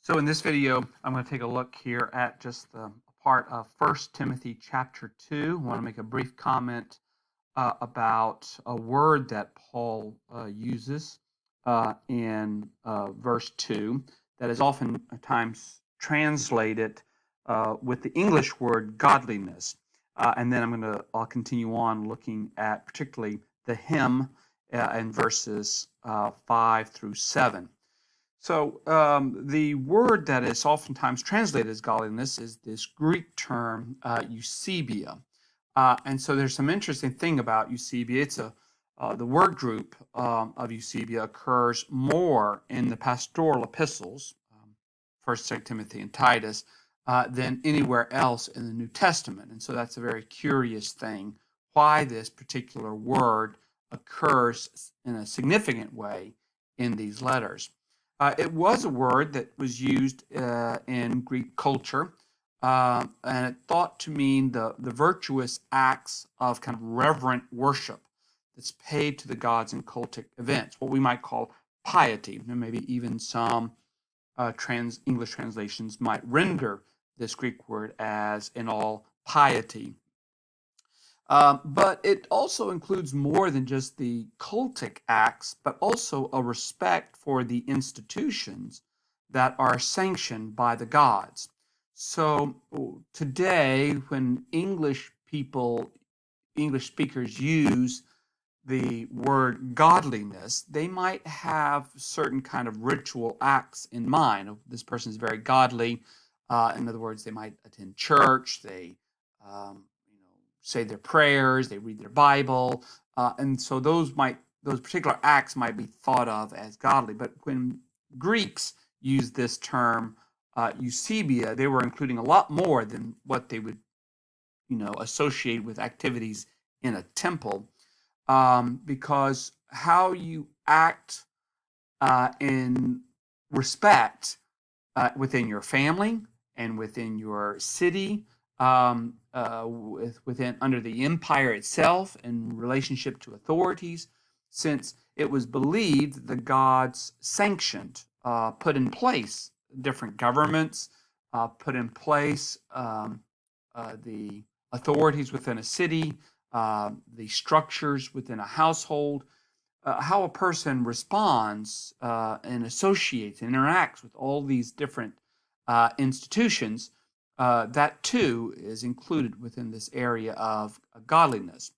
So in this video, I'm going to take a look here at just the part of 1 Timothy chapter 2. I want to make a brief comment about a word that Paul uses in verse 2 that is oftentimes translated with the English word godliness. And then I'll continue on looking at particularly the hymn in verses 5 through 7. So the word that is oftentimes translated as godliness is this Greek term Eusebia. And so there's some interesting thing about Eusebia. It's the word group of Eusebia occurs more in the pastoral epistles, 1st, 2nd Timothy, and Titus, than anywhere else in the New Testament. And so that's a very curious thing, why this particular word occurs in a significant way in these letters. It was a word that was used in Greek culture, and it thought to mean the virtuous acts of kind of reverent worship that's paid to the gods in cultic events, what we might call piety. And maybe even some English translations might render this Greek word as in all piety. But it also includes more than just the cultic acts, but also a respect for the institutions that are sanctioned by the gods. So today, when English speakers use the word godliness, they might have certain kind of ritual acts in mind. This person is very godly. In other words, they might attend church, they say their prayers, they read their Bible, and so those particular acts might be thought of as godly. But when Greeks used this term Eusebia, they were including a lot more than what they would, associate with activities in a temple, because how you act in respect within your family and within your city, within under the empire itself in relationship to authorities, since it was believed that the gods sanctioned, put in place different governments, put in place the authorities within a city, the structures within a household, how a person responds and associates and interacts with all these different institutions, that too is included within this area of godliness.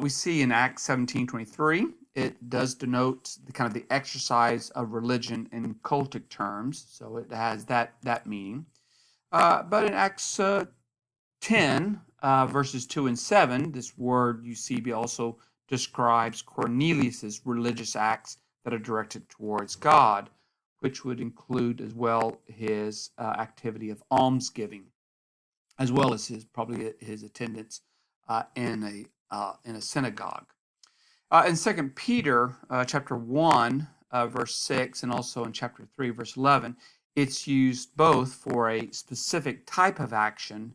We see in Acts 17:23, it does denote the kind of the exercise of religion in cultic terms, so it has that meaning. But in Acts 10, verses 2 and 7, this word Eusebia also describes Cornelius's religious acts that are directed towards God, which would include as well his activity of almsgiving, as well as his attendance in a synagogue. In 2 Peter chapter 1, verse 6, and also in chapter 3, verse 11, it's used both for a specific type of action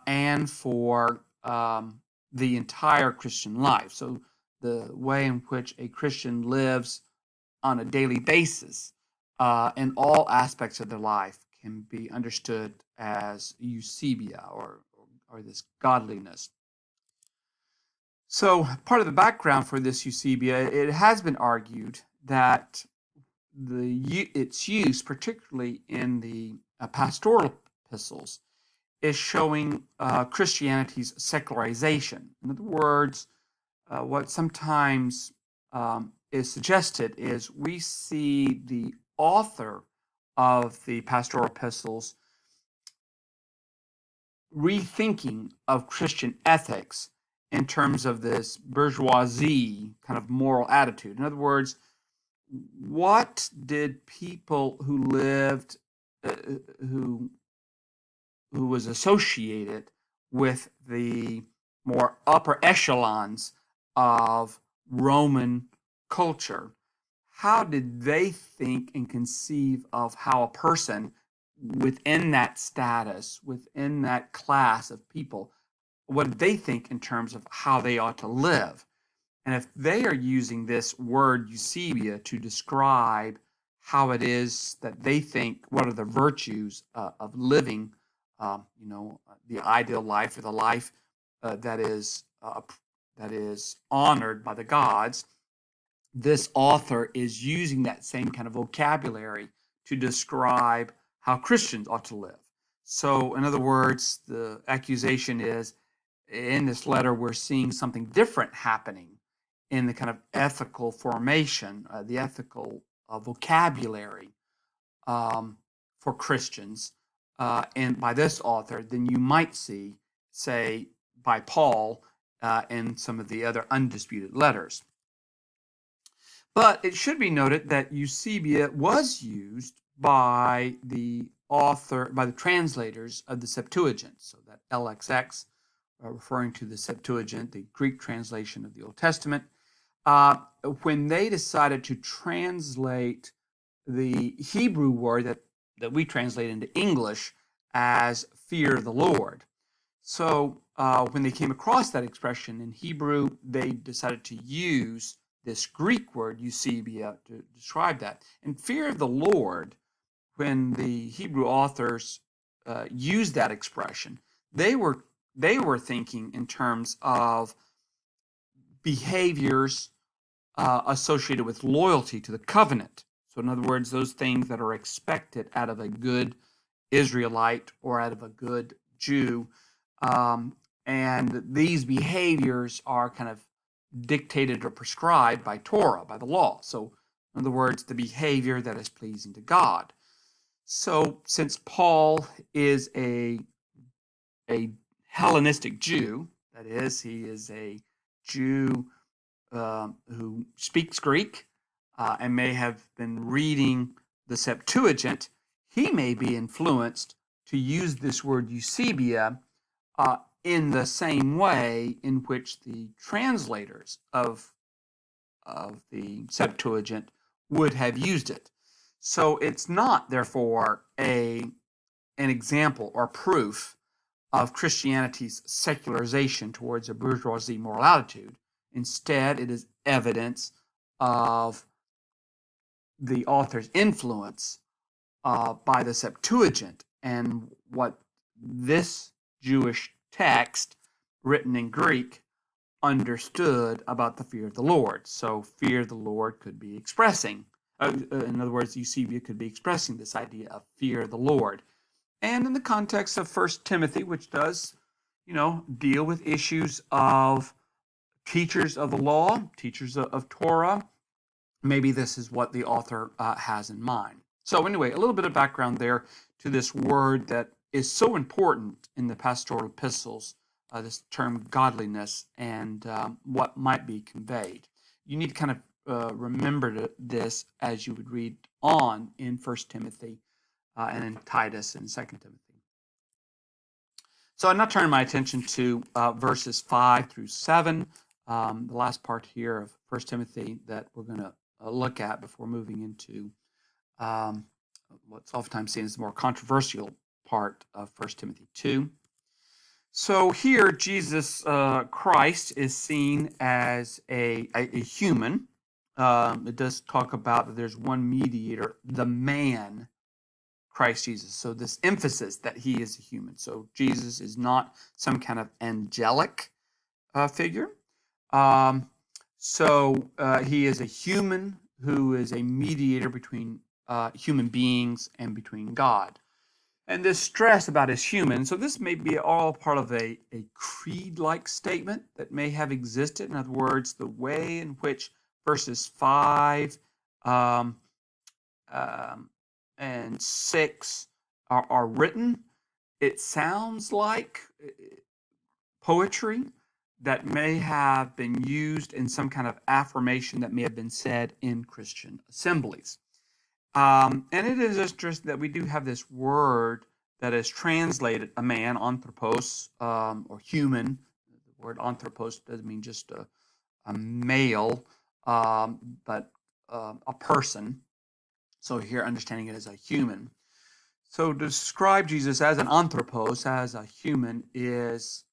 and for the entire Christian life. So the way in which a Christian lives on a daily basis in all aspects of their life can be understood as Eusebia, or this godliness. So part of the background for this Eusebia, it has been argued that its use, particularly in the pastoral epistles, is showing Christianity's secularization. In other words, what sometimes is suggested is we see the author of the pastoral epistles rethinking of Christian ethics in terms of this bourgeoisie kind of moral attitude. In other words, what did people who lived, who was associated with the more upper echelons of Roman culture, how did they think and conceive of how a person within that status, within that class of people, what did they think in terms of how they ought to live? And if they are using this word Eusebia to describe how it is that they think, what are the virtues of living, the ideal life, or the life that is honored by the gods. This author is using that same kind of vocabulary to describe how Christians ought to live. So, in other words, the accusation is, in this letter, we're seeing something different happening in the kind of ethical formation, the ethical vocabulary for Christians, and by this author, than you might see, say, by Paul in some of the other undisputed letters. But it should be noted that Eusebia was used by the author, by the translators of the Septuagint. So that LXX, referring to the Septuagint, the Greek translation of the Old Testament, when they decided to translate the Hebrew word that we translate into English as fear of the Lord. So when they came across that expression in Hebrew, they decided to use this Greek word, Eusebia, to describe that. And fear of the Lord, when the Hebrew authors used that expression, they were thinking in terms of behaviors associated with loyalty to the covenant. So, in other words, those things that are expected out of a good Israelite or out of a good Jew. And these behaviors are kind of dictated or prescribed by Torah, by the law. So, in other words, the behavior that is pleasing to God. So, since Paul is a Hellenistic Jew, that is, he is a Jew who speaks Greek and may have been reading the Septuagint, he may be influenced to use this word Eusebia in the same way in which the translators of the Septuagint would have used it. So it's not, therefore, an example or proof of Christianity's secularization towards a bourgeoisie moral attitude. Instead, it is evidence of the author's influence by the Septuagint and what this Jewish text, written in Greek, understood about the fear of the Lord. So, fear of the Lord could be expressing, in other words, Eusebia could be expressing this idea of fear of the Lord. And in the context of 1 Timothy, which does, deal with issues of teachers of the law, teachers of Torah, maybe this is what the author has in mind. So anyway, a little bit of background there to this word that is so important in the pastoral epistles, this term godliness, and what might be conveyed. You need to kind of remember this as you would read on in 1 Timothy and in Titus and 2 Timothy. So I'm now turning my attention to verses 5 through 7, the last part here of 1 Timothy that we're going to look at before moving into what's oftentimes seen as the more controversial part of 1 Timothy 2. So here, Jesus Christ is seen as a human. It does talk about that there's one mediator, the man, Christ Jesus. So this emphasis that he is a human. So Jesus is not some kind of angelic figure. So he is a human who is a mediator between human beings and between God. And this stress about his human, so this may be all part of a creed-like statement that may have existed. In other words, the way in which verses 5 and 6 are written, it sounds like poetry that may have been used in some kind of affirmation that may have been said in Christian assemblies. And it is interesting that we do have this word that is translated a man, anthropos, or human. The word anthropos doesn't mean just a male, but a person. So here, understanding it as a human. So to describe Jesus as an anthropos, as a human, is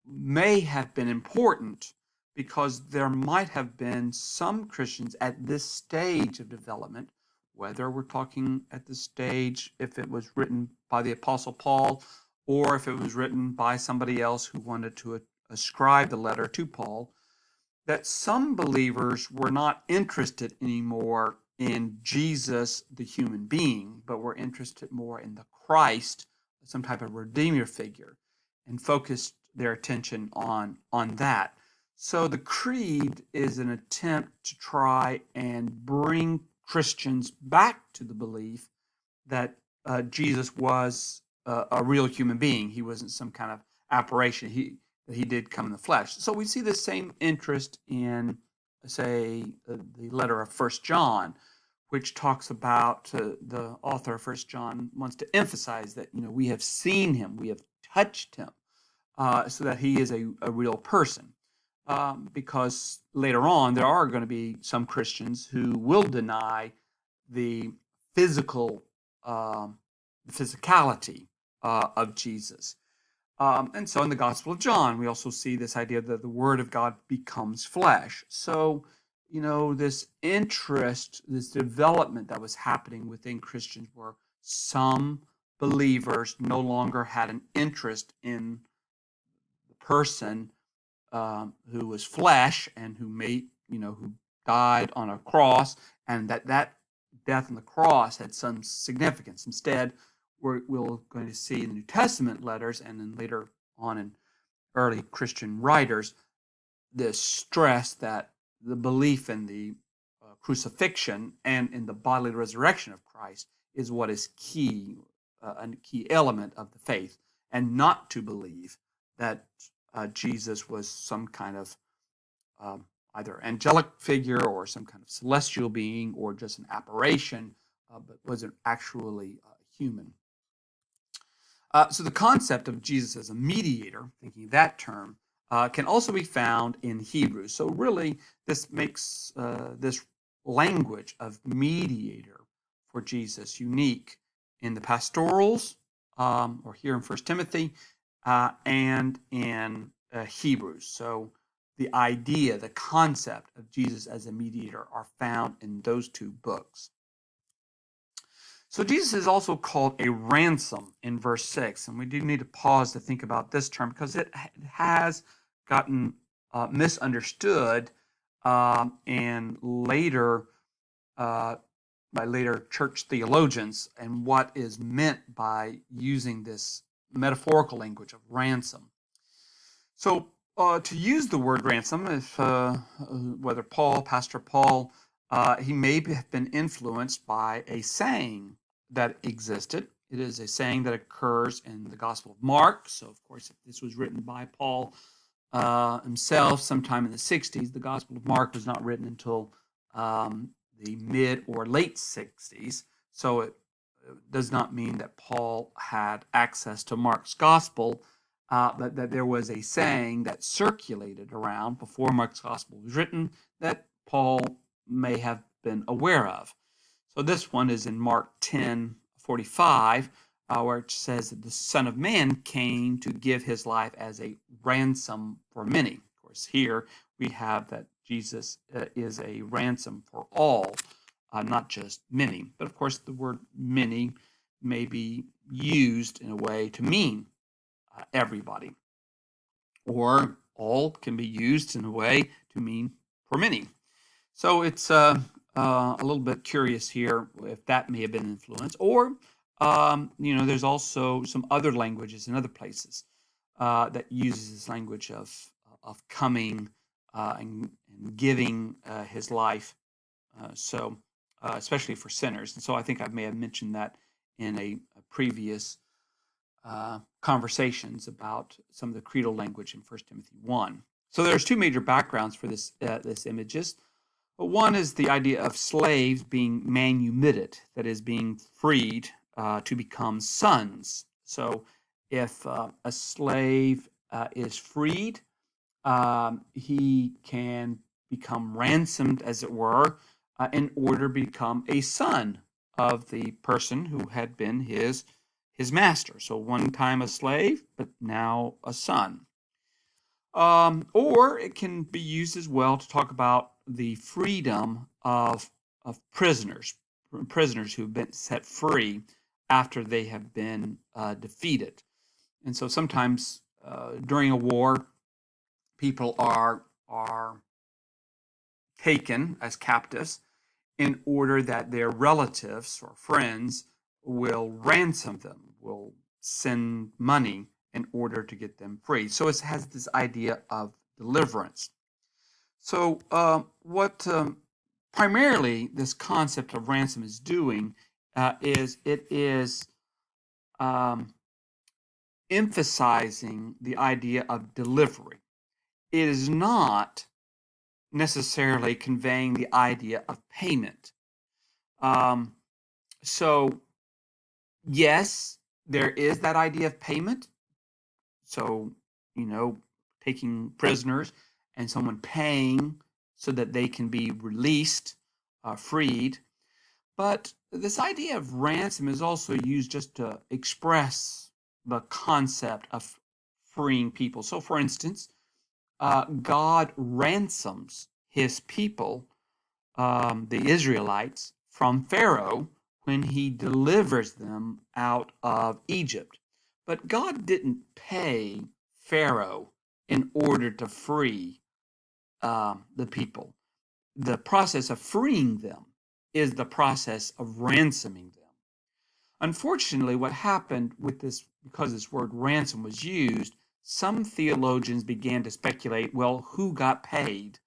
may have been important because there might have been some Christians at this stage of development whether we're talking at this stage if it was written by the Apostle Paul or if it was written by somebody else who wanted to ascribe the letter to Paul, that some believers were not interested anymore in Jesus, the human being, but were interested more in the Christ, some type of redeemer figure, and focused their attention on that. So the creed is an attempt to try and bring Christians back to the belief that Jesus was a real human being. He wasn't some kind of apparition. He did come in the flesh. So we see the same interest in, say, the letter of First John, which talks about the author of First John wants to emphasize that we have seen him, we have touched him, so that he is a real person. Because later on there are going to be some Christians who will deny the physical physicality of Jesus. And so in the Gospel of John, we also see this idea that the Word of God becomes flesh. So, this interest, this development that was happening within Christians where some believers no longer had an interest in the person who was flesh and who died on a cross, and that death on the cross had some significance. Instead, we're going to see in the New Testament letters and then later on in early Christian writers this stress that the belief in the crucifixion and in the bodily resurrection of Christ is what is key, a key element of the faith, and not to believe that Jesus was some kind of either angelic figure or some kind of celestial being or just an apparition, but wasn't actually human. So the concept of Jesus as a mediator, thinking that term, can also be found in Hebrews. So really, this makes this language of mediator for Jesus unique in the pastorals, or here in First Timothy, and in Hebrews. So the idea, the concept of Jesus as a mediator are found in those two books. So Jesus is also called a ransom in verse 6, and we do need to pause to think about this term because it has gotten misunderstood and later by later church theologians, and what is meant by using this metaphorical language of ransom. So to use the word ransom, if whether Pastor Paul, he may have been influenced by a saying that existed. It is a saying that occurs in the Gospel of Mark. So, of course, if this was written by Paul himself sometime in the 60s, the Gospel of Mark was not written until the mid or late 60s. So it does not mean that Paul had access to Mark's Gospel, but that there was a saying that circulated around before Mark's Gospel was written that Paul may have been aware of. So this one is in Mark 10:45, where it says that the Son of Man came to give his life as a ransom for many. Of course, here we have that Jesus is a ransom for all, not just many. But of course, the word many may be used in a way to mean everybody, or all can be used in a way to mean for many. So it's a little bit curious here if that may have been influence, or there's also some other languages in other places that uses this language of coming and giving his life. Especially for sinners, and so I think I may have mentioned that in a previous conversations about some of the creedal language in 1 Timothy 1. So there's two major backgrounds for this images. One is the idea of slaves being manumitted, that is, being freed to become sons. So if a slave is freed, he can become ransomed, as it were, in order to become a son of the person who had been his master. So one time a slave, but now a son. Or it can be used as well to talk about the freedom of prisoners. prisoners who have been set free after they have been defeated. And so sometimes during a war, people are taken as captives in order that their relatives or friends will ransom them, will send money in order to get them free. So it has this idea of deliverance. So what primarily this concept of ransom is doing is it is um, emphasizing the idea of delivery. It is not necessarily conveying the idea of payment. Um, so, yes, there is that idea of payment. So, you know, taking prisoners and someone paying so that they can be released, freed. But this idea of ransom is also used just to express the concept of freeing people. So, for instance, God ransoms his people, the Israelites, from Pharaoh when he delivers them out of Egypt. But God didn't pay Pharaoh in order to free the people. The process of freeing them is the process of ransoming them. Unfortunately, what happened with this, because this word ransom was used, some theologians began to speculate, well, who got paid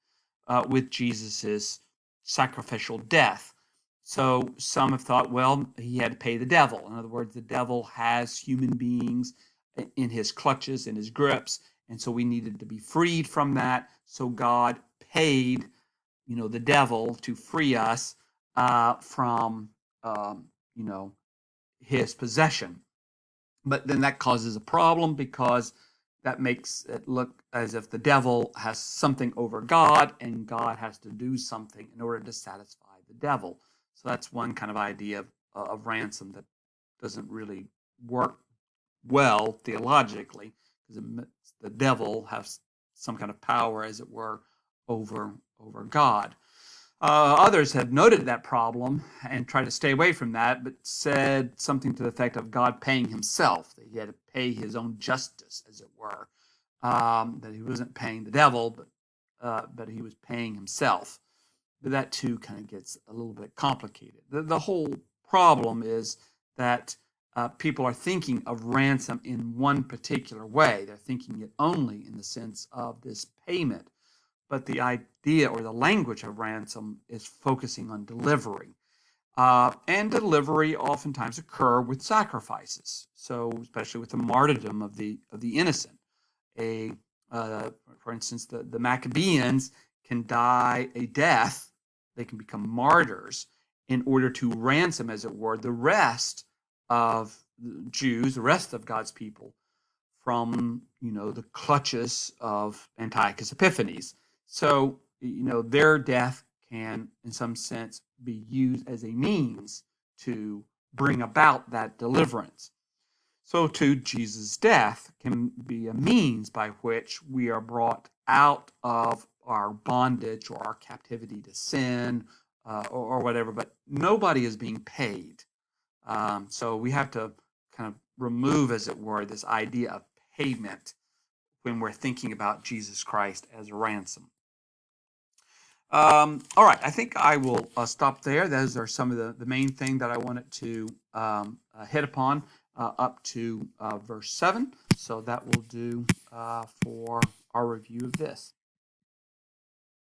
with Jesus's sacrificial death? So some have thought, well, he had to pay the devil. In other words, the devil has human beings in his clutches, in his grips, and so we needed to be freed from that. So God paid, the devil to free us from, you know, his possession. But then that causes a problem because that makes it look as if the devil has something over God and God has to do something in order to satisfy the devil. So that's one kind of idea of ransom that doesn't really work well theologically, because the devil has some kind of power, as it were, over God. Others have noted that problem and tried to stay away from that, but said something to the effect of God paying himself, that he had to pay his own justice, as it were, that he wasn't paying the devil, but he was paying himself. But that too kind of gets a little bit complicated. The whole problem is that people are thinking of ransom in one particular way. They're thinking it only in the sense of this payment, but the idea or the language of ransom is focusing on delivery. And delivery oftentimes occur with sacrifices. So, especially with the martyrdom of the innocent, a for instance, the Maccabeans can die a death; they can become martyrs in order to ransom, as it were, the rest of the Jews, the rest of God's people, from the clutches of Antiochus Epiphanes. So their death can, in some sense, be used as a means to bring about that deliverance. So too, Jesus' death can be a means by which we are brought out of our bondage or our captivity to sin or whatever. But nobody is being paid. So we have to kind of remove, as it were, this idea of payment when we're thinking about Jesus Christ as a ransom. All right, I think I will stop there. Those are some of the main thing that I wanted to hit upon up to verse 7. So that will do for our review of this.